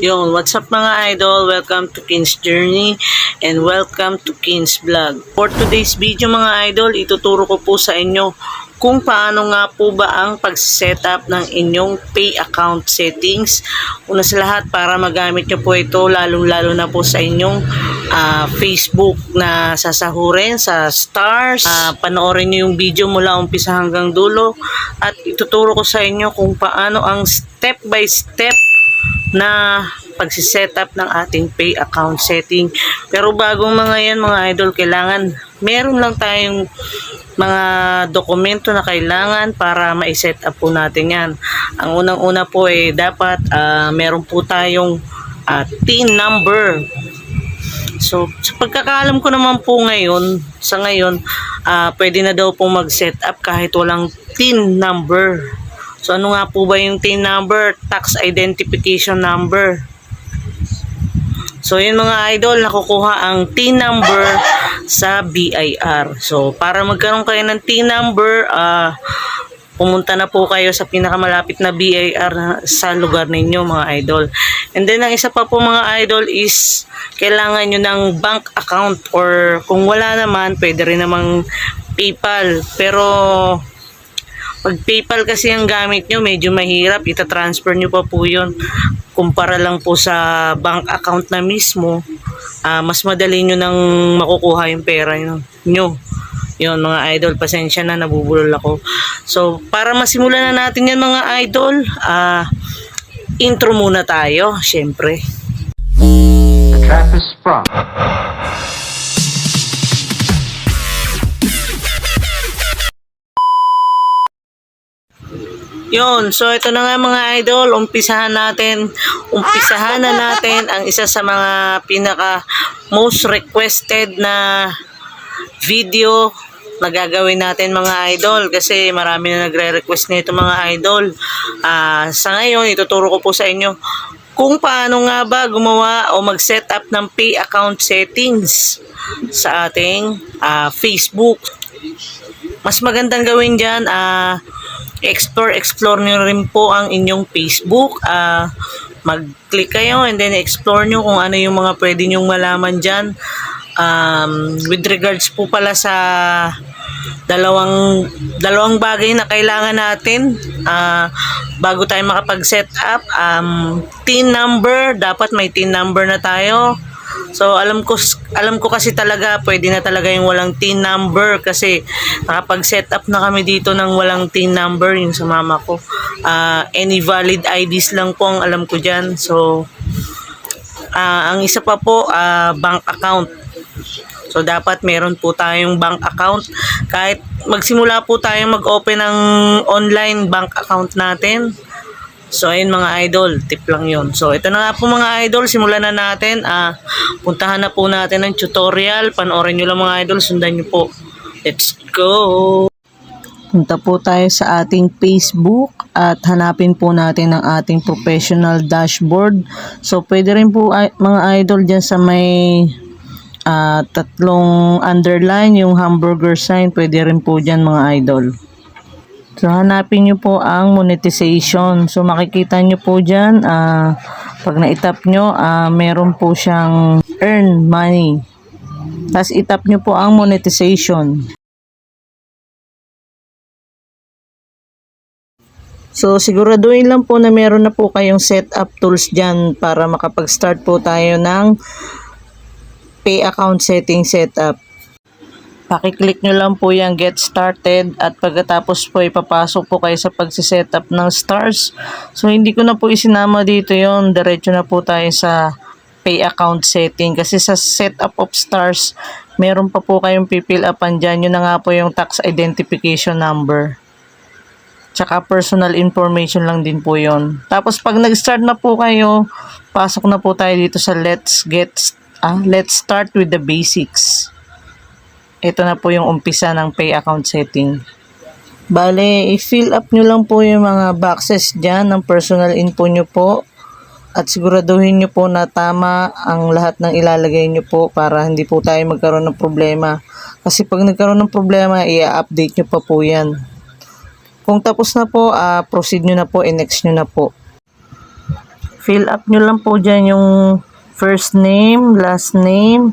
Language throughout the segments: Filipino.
Yo, what's up mga idol? Welcome to King's Journey and welcome to King's Vlog. For today's video mga idol, ituturo ko po sa inyo kung paano nga po ba ang pag-setup ng inyong pay account settings. Una sa lahat, para magamit nyo po ito lalong-lalo na po sa inyong Facebook na sasahurin sa stars. Panoorin nyo yung video mula umpisa hanggang dulo at ituturo ko sa inyo kung paano ang step by step na pagsisetup ng ating pay account setting. Pero bagong mga yan mga idol, kailangan meron lang tayong mga dokumento na kailangan para ma-set up po natin yan. Ang unang-una po dapat meron po tayong TIN number. So sa pagkakaalam ko naman po ngayon, pwede na daw po mag-set up kahit walang TIN number. So ano nga po ba yung TIN number? Tax Identification Number. So yun mga idol, nakukuha ang TIN number sa BIR. So para magkaroon kayo ng TIN number, pumunta na po kayo sa pinakamalapit na BIR sa lugar ninyo mga idol. And then ang isa pa po mga idol is kailangan nyo ng bank account, or kung wala naman, pwede rin namang PayPal. Pero pag PayPal kasi ang gamit nyo, medyo mahirap. Ita-transfer nyo pa po yun. Kumpara lang po sa bank account na mismo, mas madali nyo nang makukuha yung pera nyo. Yun mga idol, pasensya na, nabubulol ako. So, para masimulan na natin yan mga idol, intro muna tayo, syempre. The trap is sprung. Yun, so ito na nga mga idol, umpisahan na natin ang isa sa mga pinaka most requested na video na gagawin natin mga idol, kasi marami na nagre-request nito mga idol. Sa ngayon, ituturo ko po sa inyo kung paano nga ba gumawa o mag-set up ng pay account settings sa ating Facebook. Mas magandang gawin dyan, explore nyo rin po ang inyong Facebook. Mag-click kayo and then explore nyo kung ano yung mga pwede nyong malaman dyan. With regards po pala sa dalawang bagay na kailangan natin bago tayo makapag-set up. TIN number, dapat may TIN number na tayo. So alam ko kasi talaga pwede na talaga yung walang TIN number, kasi nakapag-set up na kami dito ng walang TIN number yung sa mama ko. Any valid IDs lang po ang alam ko dyan. So ang isa pa po, bank account. So dapat meron po tayong bank account. Kahit magsimula po tayong mag-open ng online bank account natin. So ayun mga idol, tip lang yon. So ito na nga po mga idol, simulan na natin. Puntahan na po natin ang tutorial. Panoorin nyo lang mga idol, sundan nyo po. Let's go! Punta po tayo sa ating Facebook at hanapin po natin ang ating professional dashboard. So pwede rin po mga idol dyan sa may tatlong underline, yung hamburger sign, pwede rin po dyan mga idol. So, hanapin nyo po ang monetization. So, makikita nyo po dyan, pag na-itap nyo, meron po siyang earn money. Tapos, itap nyo po ang monetization. So, siguraduhin lang po na meron na po kayong setup tools dyan para makapag-start po tayo ng pay account setting setup. Pakiclick nyo lang po yung get started at pagkatapos po ipapasok po kayo sa pagsisetup ng stars. So hindi ko na po isinama dito yon, diretso na po tayo sa pay account setting, kasi sa setup of stars meron pa po kayong pipil upan dyan. Yun na nga po yung tax identification number, tsaka personal information lang din po yon. Tapos pag nag-start na po kayo, pasok na po tayo dito sa let's start with the basics. Ito na po yung umpisa ng pay account setting. Bale, i-fill up nyo lang po yung mga boxes dyan ng personal info nyo po. At siguraduhin nyo po na tama ang lahat ng ilalagay nyo po para hindi po tayo magkaroon ng problema. Kasi pag nagkaroon ng problema, i-update nyo pa po yan. Kung tapos na po, proceed nyo na po, i-next nyo na po. Fill up nyo lang po dyan yung first name, last name,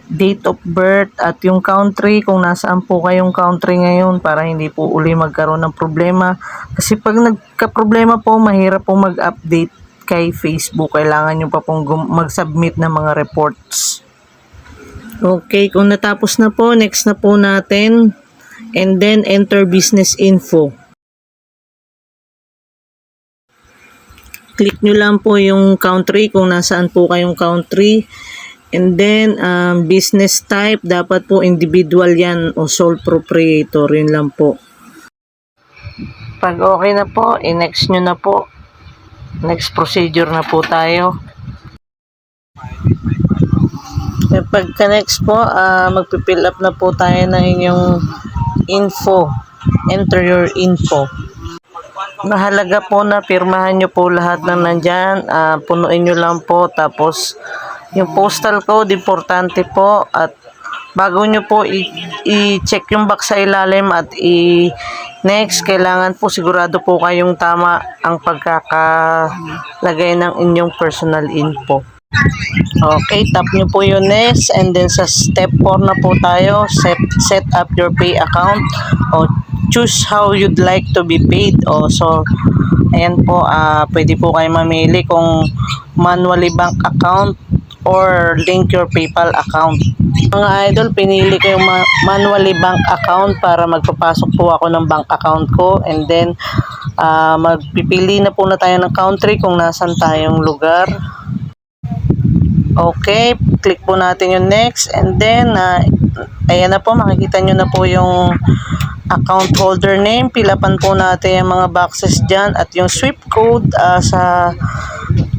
date of birth, at yung country kung nasaan po kayong country ngayon para hindi po uli magkaroon ng problema. Kasi pag nagka-problema po, mahirap po mag-update kay Facebook. Kailangan nyo pa pong mag-submit ng mga reports. Okay, kung natapos na po, next na po natin. And then, enter business info. Click nyo lang po yung country kung nasaan po kayong country. And then, business type, dapat po individual yan o sole proprietor. Yun lang po. Pag okay na po, i-next nyo na po. Next procedure na po tayo. Pagka-next po, magpipill up na po tayo ng inyong info. Enter your info. Mahalaga po na pirmahan nyo po lahat ng nandyan. Punuin nyo lang po. Tapos, yung postal code, importante po. At bago nyo po i-check yung box sa ilalim at next, kailangan po sigurado po kayong tama ang pagkakalagay ng inyong personal info. Okay, tap nyo po yung next. And then sa step 4 na po tayo. Set up your pay account. O choose how you'd like to be paid. So, ayan po, pwede po kayo mamili kung manually bank account or link your PayPal account. Mga idol, pinili ko yung manually bank account para magpapasok po ako ng bank account ko. And then, magpipili na po na tayo ng country kung nasan tayong lugar. Okay, click po natin yung next. And then, ayan na po, makikita nyo na po yung account holder name. Pilapan po natin yung mga boxes dyan. At yung SWIFT code sa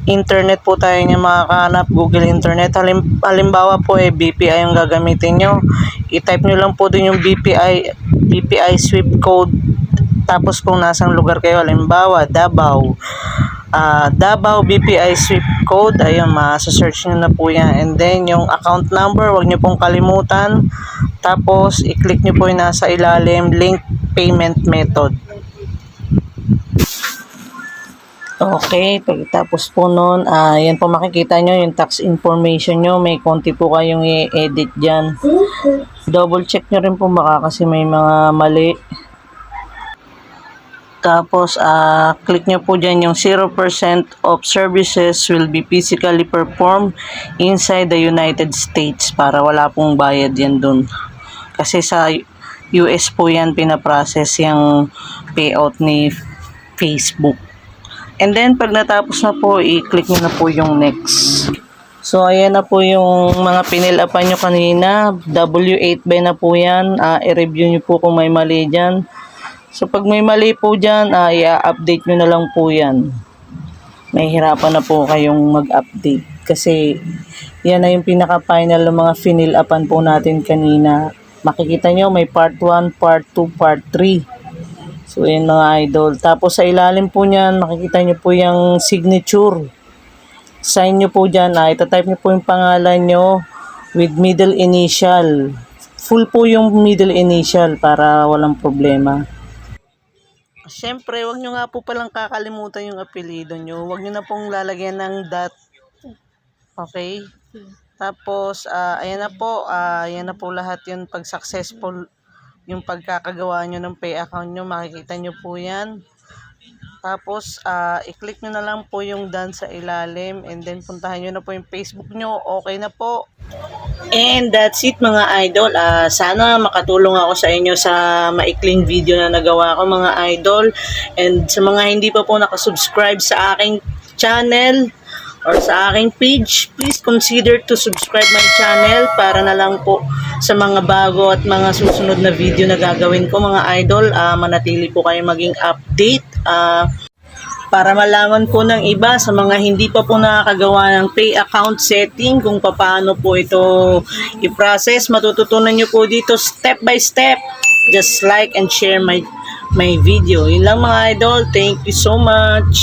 internet po tayo yung makakahanap, Google Internet. Halimbawa po, BPI yung gagamitin nyo. I-type nyo lang po din yung BPI SWIFT code. Tapos kung nasang lugar kayo, halimbawa, Davao BPI SWIFT code, ayun, ma-search nyo na po yan. And then, yung account number, wag nyo pong kalimutan. Tapos, i-click nyo po yung nasa ilalim, link payment method. Okay, pagkatapos po nun, yan po makikita nyo, yung tax information nyo, may konti po kayong i-edit dyan. Double check nyo rin po baka kasi may mga mali. Tapos, click nyo po dyan yung 0% of services will be physically performed inside the United States para wala pong bayad yan dun. Kasi sa US po yan pinaprocess yung payout ni Facebook. And then, pag natapos na po, i-click nyo na po yung next. So, ayan na po yung mga pinilapan nyo kanina. W8 ba na po yan. I-review nyo po kung may mali dyan. So, pag may mali po dyan, i-update nyo na lang po yan. May hirapan na po kayong mag-update. Kasi, yan na yung pinaka-final ng mga finilapan po natin kanina. Makikita nyo, may part 1, part 2, part 3. So, yan mga idol. Tapos, sa ilalim po nyan, makikita nyo po yung signature. Sign nyo po dyan. Itatype nyo po yung pangalan nyo with middle initial. Full po yung middle initial para walang problema. Siyempre, wag nyo nga po palang kakalimutan yung apelido nyo. Wag nyo na pong lalagyan ng dot. Okay? Tapos, ayan na po lahat yun. Pag successful yung pagkakagawa nyo ng pay account nyo, makikita nyo po yan. Tapos, i-click nyo na lang po yung done sa ilalim. And then, puntahan nyo na po yung Facebook nyo. Okay na po. And that's it mga idol. Sana makatulong ako sa inyo sa maikling video na nagawa ko mga idol. And sa mga hindi pa po nakasubscribe sa aking channel or sa aking page, please consider to subscribe my channel para na lang po sa mga bago at mga susunod na video na gagawin ko mga idol. Manatili po kayo maging update. Para malaman po ng iba sa mga hindi pa po nakakagawa ng pay account setting kung paano po ito i-process, matututunan nyo po dito step by step. Just like and share my video. Yun lang mga idol. Thank you so much.